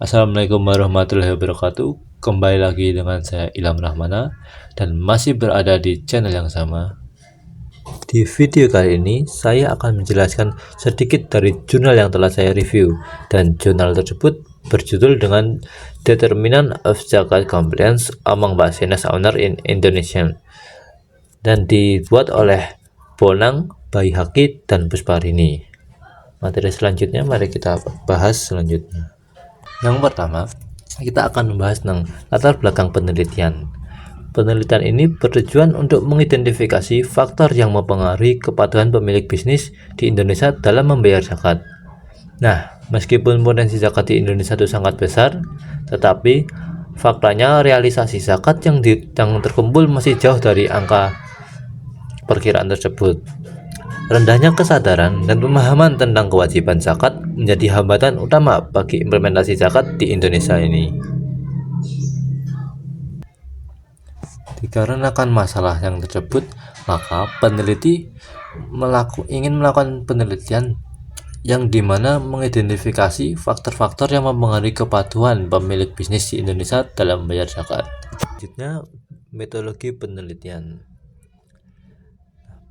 Assalamualaikum warahmatullahi wabarakatuh. Kembali lagi dengan saya Ilham Rahmana dan masih berada di channel yang sama. Di video kali ini saya akan menjelaskan sedikit dari jurnal yang telah saya review, dan jurnal tersebut berjudul dengan Determinant of Zakat Compliance Among Business Owner in Indonesia dan dibuat oleh Bonang, Baihaqi, dan Pusparini. Materi selanjutnya mari kita bahas selanjutnya. Yang pertama, kita akan membahas tentang latar belakang penelitian. Penelitian ini bertujuan untuk mengidentifikasi faktor yang mempengaruhi kepatuhan pemilik bisnis di Indonesia dalam membayar zakat. Nah, meskipun potensi zakat di Indonesia itu sangat besar, tetapi faktanya realisasi zakat yang terkumpul masih jauh dari angka perkiraan tersebut. Rendahnya kesadaran dan pemahaman tentang kewajiban zakat menjadi hambatan utama bagi implementasi zakat di Indonesia ini. Dikarenakan masalah yang tersebut, maka peneliti ingin melakukan penelitian yang dimana mengidentifikasi faktor-faktor yang mempengaruhi kepatuhan pemilik bisnis di Indonesia dalam membayar zakat. Selanjutnya, metodologi penelitian.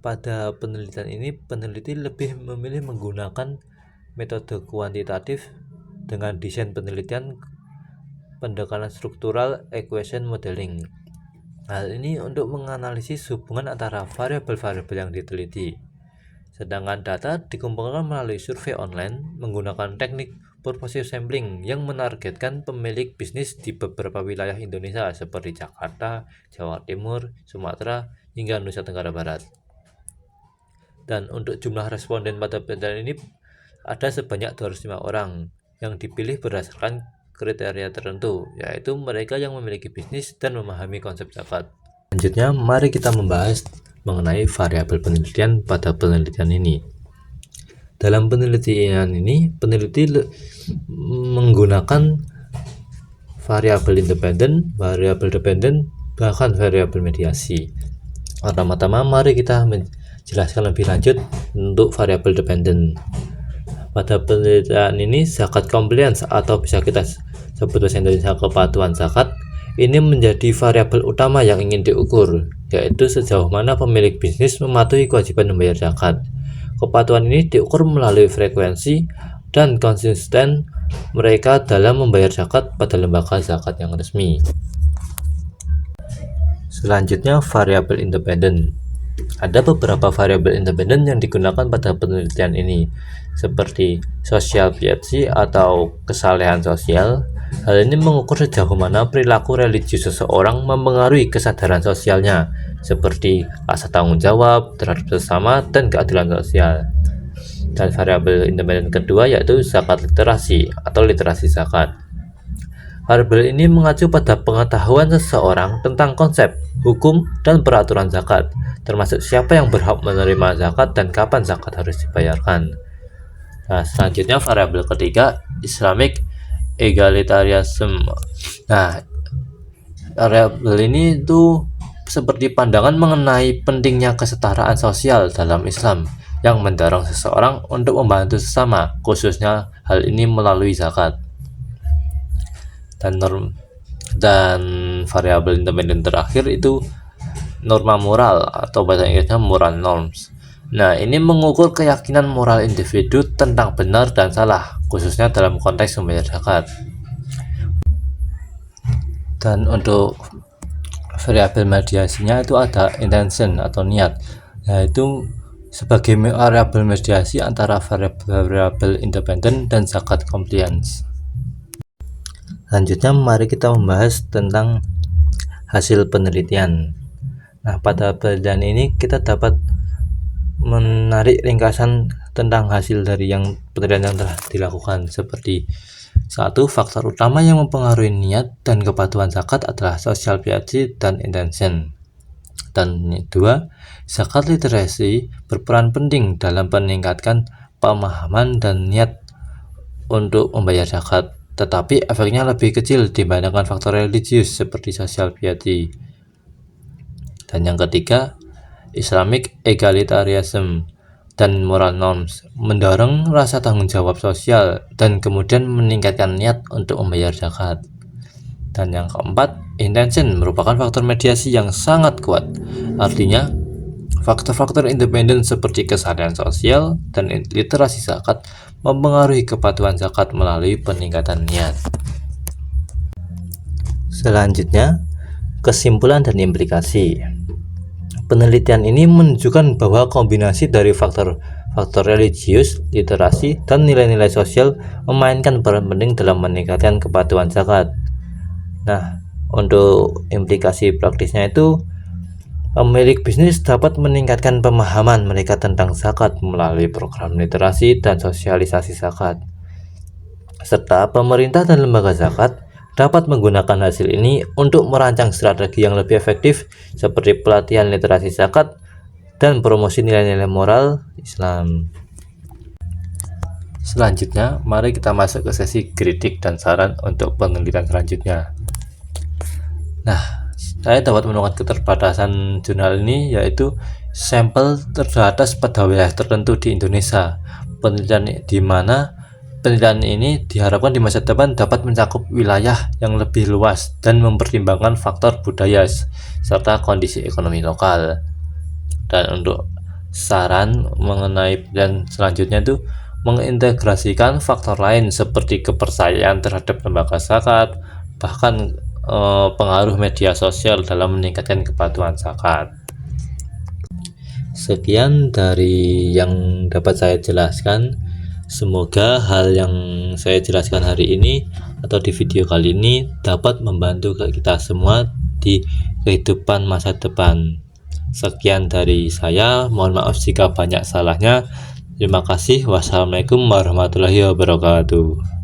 Pada penelitian ini, peneliti lebih memilih menggunakan metode kuantitatif dengan desain penelitian pendekatan struktural equation modeling. Hal ini untuk menganalisis hubungan antara variabel-variabel yang diteliti. Sedangkan data dikumpulkan melalui survei online menggunakan teknik purposive sampling yang menargetkan pemilik bisnis di beberapa wilayah Indonesia seperti Jakarta, Jawa Timur, Sumatera, hingga Nusa Tenggara Barat. Dan untuk jumlah responden pada penelitian ini ada sebanyak 205 orang yang dipilih berdasarkan kriteria tertentu, yaitu mereka yang memiliki bisnis dan memahami konsep zakat. Selanjutnya, mari kita membahas mengenai variabel penelitian pada penelitian ini. Dalam penelitian ini, peneliti menggunakan variabel independen, variabel dependen, bahkan variabel mediasi. Pertama-tama, mari kita jelaskan lebih lanjut untuk variabel dependen. Pada penelitian ini, zakat compliance atau bisa kita sebut bahasa Indonesia kepatuhan zakat ini menjadi variabel utama yang ingin diukur, yaitu sejauh mana pemilik bisnis mematuhi kewajiban membayar zakat. Kepatuhan ini diukur melalui frekuensi dan konsisten mereka dalam membayar zakat pada lembaga zakat yang resmi. Selanjutnya, variabel independen. Ada beberapa variabel independen yang digunakan pada penelitian ini, seperti social piety atau kesalehan sosial. Hal ini mengukur sejauh mana perilaku religius seseorang mempengaruhi kesadaran sosialnya, seperti rasa tanggung jawab terhadap sesama dan keadilan sosial. Dan variabel independen kedua yaitu zakat literasi atau literasi zakat. Variabel ini mengacu pada pengetahuan seseorang tentang konsep, hukum, dan peraturan zakat, termasuk siapa yang berhak menerima zakat dan kapan zakat harus dibayarkan. Nah, selanjutnya variabel ketiga, Islamic egalitarianism. Nah, variabel ini itu seperti pandangan mengenai pentingnya kesetaraan sosial dalam Islam yang mendorong seseorang untuk membantu sesama, khususnya hal ini melalui zakat. Dan variabel independen terakhir itu norma moral atau bahasa Inggrisnya moral norms. Nah, ini mengukur keyakinan moral individu tentang benar dan salah, khususnya dalam konteks membayar zakat. Dan untuk variabel mediasinya itu ada intention atau niat, yaitu sebagai variabel mediasi antara variabel independen dan zakat compliance. Selanjutnya, mari kita membahas tentang hasil penelitian. Nah, pada penelitian ini kita dapat menarik ringkasan tentang hasil dari yang penelitian yang telah dilakukan, seperti 1. Faktor utama yang mempengaruhi niat dan kepatuhan zakat adalah social piety dan intention. Dan 2. Zakat literasi berperan penting dalam meningkatkan pemahaman dan niat untuk membayar zakat, tetapi efeknya lebih kecil dibandingkan faktor religius seperti social piety. Dan yang ketiga, Islamic egalitarianism. dan moral norms, mendorong rasa tanggung jawab sosial, dan kemudian meningkatkan niat untuk membayar zakat. Dan yang keempat, intention merupakan faktor mediasi yang sangat kuat. Artinya, faktor-faktor independen seperti kesadaran sosial dan literasi zakat mempengaruhi kepatuhan zakat melalui peningkatan niat. Selanjutnya, kesimpulan dan implikasi. Penelitian ini menunjukkan bahwa kombinasi dari faktor religius, literasi, dan nilai-nilai sosial memainkan peran penting dalam meningkatkan kepatuhan zakat. Nah, untuk implikasi praktisnya itu, pemilik bisnis dapat meningkatkan pemahaman mereka tentang zakat melalui program literasi dan sosialisasi zakat. Serta pemerintah dan lembaga zakat dapat menggunakan hasil ini untuk merancang strategi yang lebih efektif seperti pelatihan literasi zakat dan promosi nilai-nilai moral Islam. Selanjutnya, mari kita masuk ke sesi kritik dan saran untuk penelitian selanjutnya. Nah, saya dapat menemukan keterbatasan jurnal ini, yaitu sampel terbatas pada wilayah tertentu di Indonesia. Penelitian di mana penelitian ini diharapkan di masa depan dapat mencakup wilayah yang lebih luas dan mempertimbangkan faktor budaya serta kondisi ekonomi lokal. Dan untuk saran mengenai penelitian selanjutnya itu mengintegrasikan faktor lain seperti kepercayaan terhadap lembaga zakat, bahkan pengaruh media sosial dalam meningkatkan kepatuhan zakat. Sekian dari yang dapat saya jelaskan. Semoga hal yang saya jelaskan hari ini atau di video kali ini dapat membantu kita semua di kehidupan masa depan. Sekian dari saya, mohon maaf jika banyak salahnya. Terima kasih. Wassalamualaikum warahmatullahi wabarakatuh.